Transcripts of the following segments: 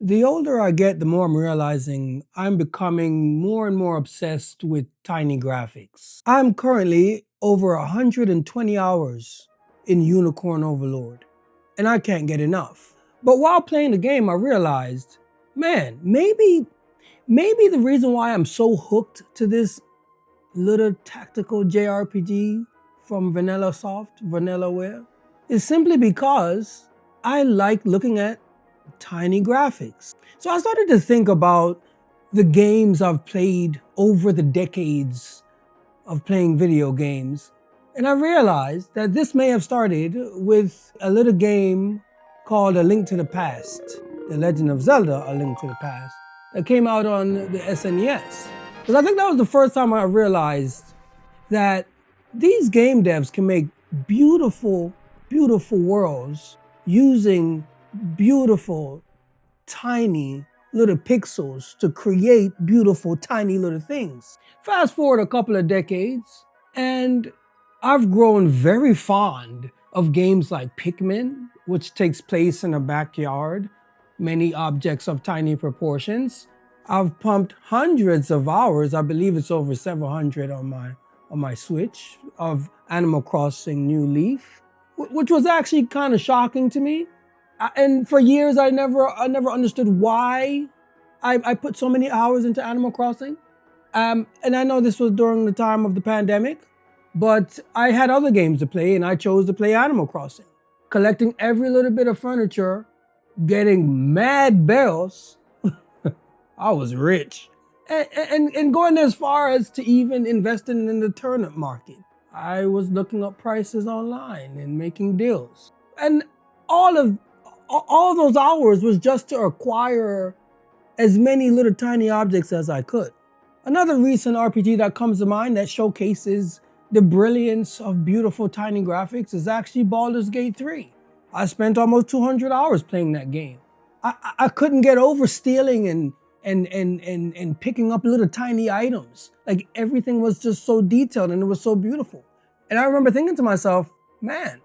The older I get, the more I'm realizing I'm becoming more and more obsessed with tiny graphics. I'm currently over 120 hours in Unicorn Overlord, and I can't get enough. But while playing the game, I realized, man, maybe the reason why I'm so hooked to this little tactical JRPG from vanillaware, is simply because I like looking at tiny graphics. So I started to think about the games I've played over the decades of playing video games. And I realized that this may have started with a little game called A Link to the Past, The Legend of Zelda, A Link to the Past, that came out on the SNES. Because I think that was the first time I realized that these game devs can make beautiful, beautiful worlds using beautiful, tiny little pixels to create beautiful, tiny little things. Fast forward a couple of decades, and I've grown very fond of games like Pikmin, which takes place in a backyard, many objects of tiny proportions. I've pumped hundreds of hours, I believe it's over several hundred on my Switch, of Animal Crossing New Leaf, which was actually kind of shocking to me. And for years, I never understood why I put so many hours into Animal Crossing. And I know this was during the time of the pandemic, but I had other games to play, and I chose to play Animal Crossing, collecting every little bit of furniture, getting mad bells. I was rich. And going as far as to even investing in the turnip market. I was looking up prices online and making deals. And all those hours was just to acquire as many little tiny objects as I could. Another recent RPG that comes to mind that showcases the brilliance of beautiful tiny graphics is actually Baldur's Gate 3. I spent almost 200 hours playing that game. I couldn't get over stealing and picking up little tiny items. Like, everything was just so detailed and it was so beautiful. And I remember thinking to myself, man,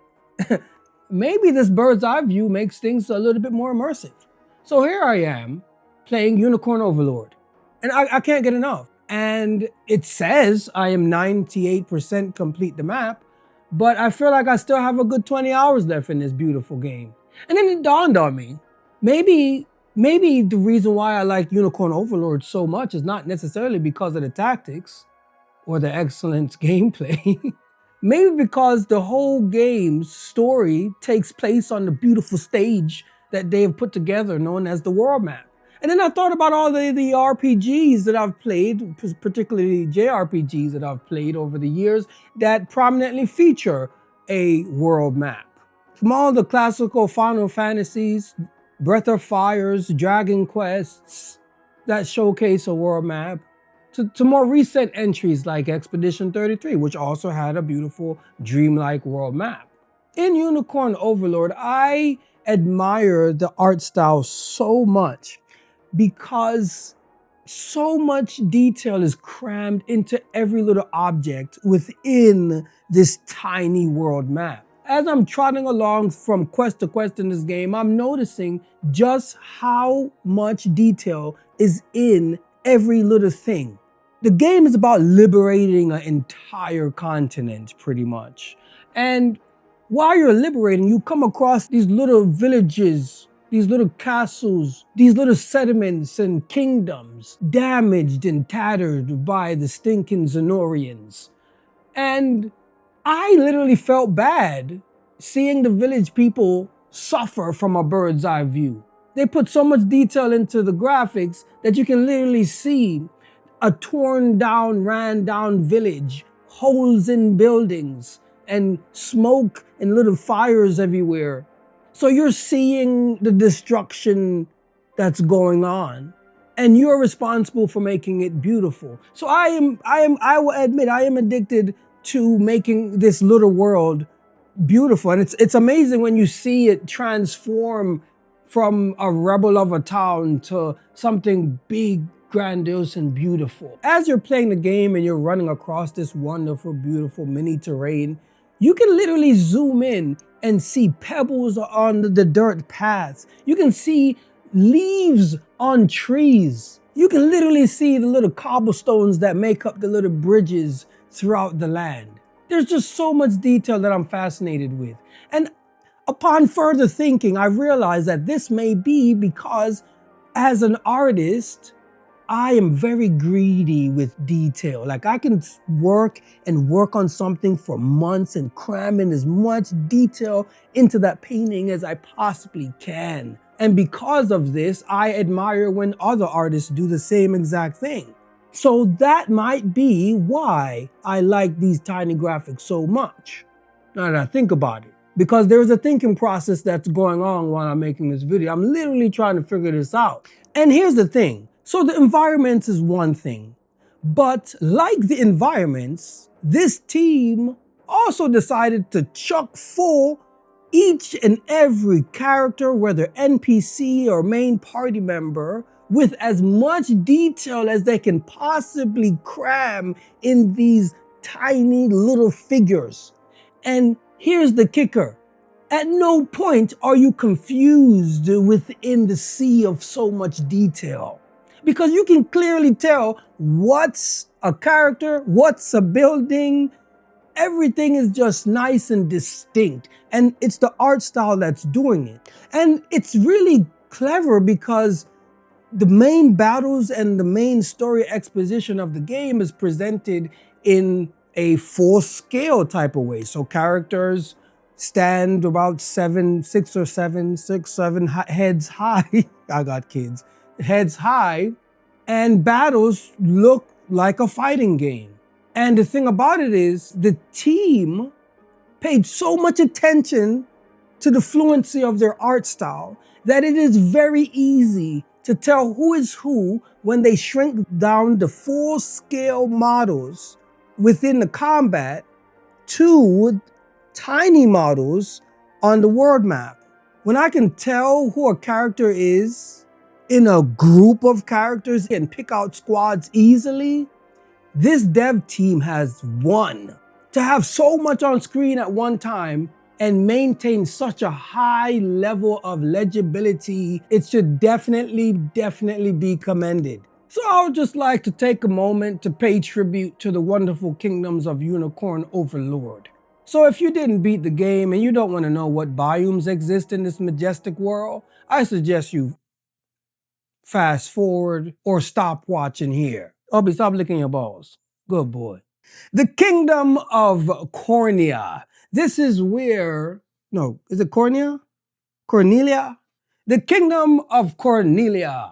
maybe this bird's eye view makes things a little bit more immersive. So here I am playing Unicorn Overlord, and I can't get enough. And it says I am 98% complete the map, but I feel like I still have a good 20 hours left in this beautiful game. And then it dawned on me, maybe the reason why I like Unicorn Overlord so much is not necessarily because of the tactics or the excellent gameplay. Maybe because the whole game's story takes place on the beautiful stage that they have put together known as the world map. And then I thought about all the RPGs that I've played, particularly JRPGs that I've played over the years, that prominently feature a world map. From all the classical Final Fantasies, Breath of Fires, Dragon Quests that showcase a world map, to more recent entries like Expedition 33, which also had a beautiful dreamlike world map. In Unicorn Overlord, I admire the art style so much because so much detail is crammed into every little object within this tiny world map. As I'm trotting along from quest to quest in this game, I'm noticing just how much detail is in every little thing. The game is about liberating an entire continent, pretty much. And while you're liberating, you come across these little villages, these little castles, these little settlements and kingdoms, damaged and tattered by the stinking Zenorians. And I literally felt bad seeing the village people suffer from a bird's eye view. They put so much detail into the graphics that you can literally see a torn down, ran down village, holes in buildings, and smoke and little fires everywhere. So you're seeing the destruction that's going on, and you're responsible for making it beautiful. So I will admit, I am addicted to making this little world beautiful. And it's amazing when you see it transform from a rebel of a town to something big, grandiose, and beautiful. As you're playing the game and you're running across this wonderful, beautiful mini terrain, you can literally zoom in and see pebbles on the dirt paths. You can see leaves on trees. You can literally see the little cobblestones that make up the little bridges throughout the land. There's just so much detail that I'm fascinated with. And upon further thinking, I realized that this may be because as an artist, I am very greedy with detail. Like I can work on something for months and cram in as much detail into that painting as I possibly can. And because of this, I admire when other artists do the same exact thing. So that might be why I like these tiny graphics so much. Now that I think about it. Because there's a thinking process that's going on while I'm making this video. I'm literally trying to figure this out. And here's the thing. So the environments is one thing. But like the environments, this team also decided to chuck full each and every character, whether NPC or main party member, with as much detail as they can possibly cram in these tiny little figures. And here's the kicker. At no point are you confused within the sea of so much detail. Because you can clearly tell what's a character, what's a building. Everything is just nice and distinct. And it's the art style that's doing it. And it's really clever because the main battles and the main story exposition of the game is presented in a full scale type of way. So characters stand about 6 or 7 heads high. I got kids. Heads high, and battles look like a fighting game. And the thing about it is the team paid so much attention to the fluency of their art style that it is very easy to tell who is who when they shrink down the full scale models within the combat to tiny models on the world map. When I can tell who a character is in a group of characters and pick out squads easily, this dev team has won. To have so much on screen at one time and maintain such a high level of legibility, it should definitely be commended. So I would just like to take a moment to pay tribute to the wonderful kingdoms of Unicorn Overlord. So if you didn't beat the game and you don't want to know what biomes exist in this majestic world, I suggest you fast forward or stop watching here. Obi, stop licking your balls. Good boy. The kingdom of Cornelia. This is where, no, is it Cornelia? Cornelia? The kingdom of Cornelia.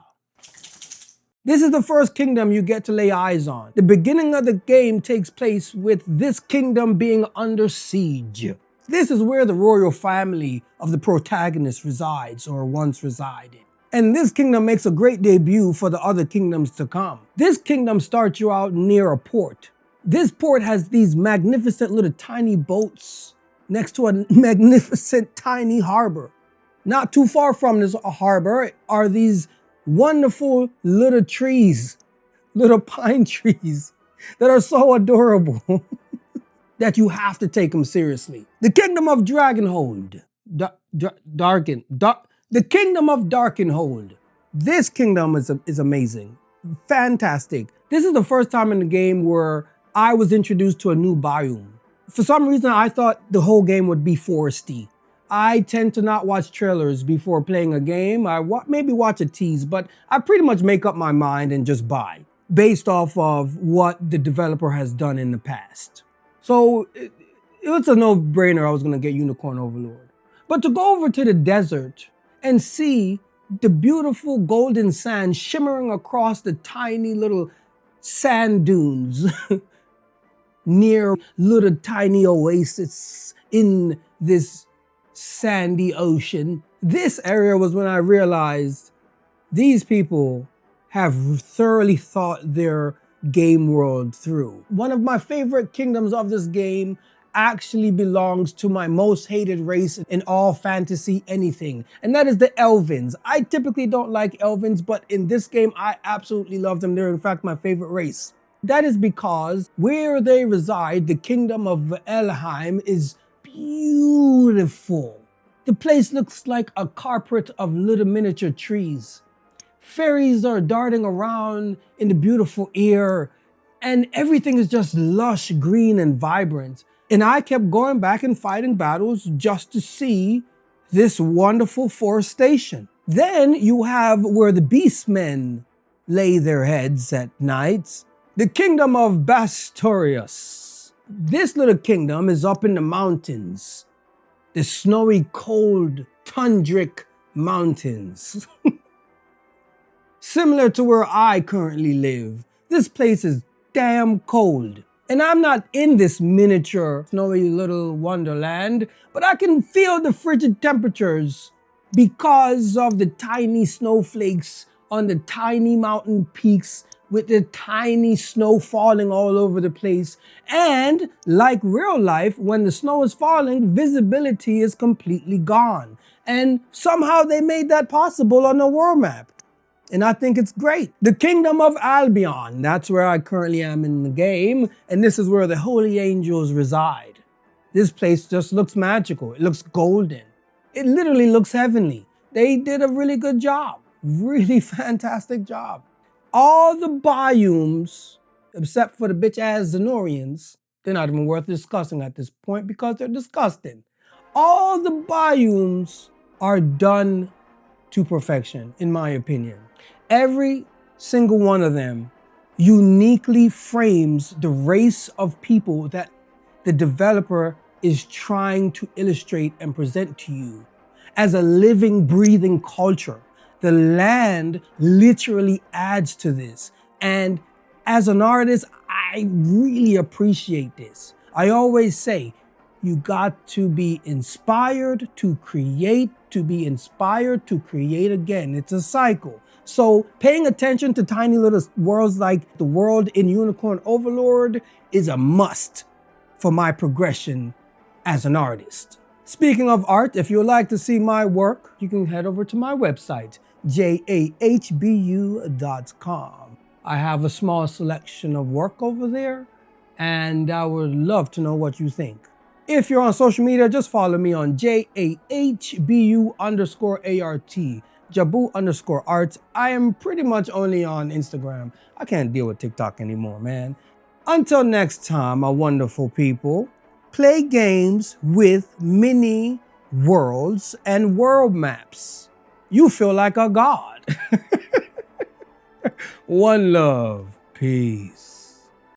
This is the first kingdom you get to lay eyes on. The beginning of the game takes place with this kingdom being under siege. This is where the royal family of the protagonist resides or once resided. And this kingdom makes a great debut for the other kingdoms to come. This kingdom starts you out near a port. This port has these magnificent little tiny boats next to a magnificent tiny harbor. Not too far from this harbor are these wonderful little trees, little pine trees that are so adorable that you have to take them seriously. The kingdom of Dragonhold. The kingdom of Darkenhold. This kingdom is amazing. Fantastic. This is the first time in the game where I was introduced to a new biome. For some reason, I thought the whole game would be foresty. I tend to not watch trailers before playing a game. I maybe watch a tease, but I pretty much make up my mind and just buy based off of what the developer has done in the past. So it was a no-brainer I was gonna get Unicorn Overlord. But to go over to the desert and see the beautiful golden sand shimmering across the tiny little sand dunes near little tiny oasis in this sandy ocean. This area was when I realized these people have thoroughly thought their game world through. One of my favorite kingdoms of this game actually belongs to my most hated race in all fantasy anything, and that is the Elvens. I typically don't like Elvens, but in this game I absolutely love them. They're in fact my favorite race. That is because where they reside, the kingdom of Elheim, is beautiful. The place looks like a carpet of little miniature trees. Fairies are darting around in the beautiful air, and everything is just lush, green, and vibrant. And I kept going back and fighting battles just to see this wonderful forestation. Then you have where the beastmen lay their heads at night, the kingdom of Bastorius. This little kingdom is up in the mountains, the snowy, cold, tundric mountains. Similar to where I currently live, this place is damn cold. And I'm not in this miniature, snowy little wonderland, but I can feel the frigid temperatures because of the tiny snowflakes on the tiny mountain peaks with the tiny snow falling all over the place. And like real life, when the snow is falling, visibility is completely gone. And somehow they made that possible on the world map. And I think it's great. The Kingdom of Albion, that's where I currently am in the game, and this is where the holy angels reside. This place just looks magical. It looks golden. It literally looks heavenly. They did a really good job. Really fantastic job. All the biomes, except for the bitch-ass Zenorians, they're not even worth discussing at this point because they're disgusting. All the biomes are done to perfection, in my opinion. Every single one of them uniquely frames the race of people that the developer is trying to illustrate and present to you as a living, breathing culture. The land literally adds to this. And as an artist, I really appreciate this. I always say, you got to be inspired to create, to be inspired to create again. It's a cycle. So paying attention to tiny little worlds like the world in Unicorn Overlord is a must for my progression as an artist. Speaking of art, if you would like to see my work, you can head over to my website, jahbu.com. I have a small selection of work over there, and I would love to know what you think. If you're on social media, just follow me on JAHBU_ART, Jabu_art. I am pretty much only on Instagram. I can't deal with TikTok anymore, man. Until next time, my wonderful people, play games with mini worlds and world maps. You feel like a god. One love. Peace.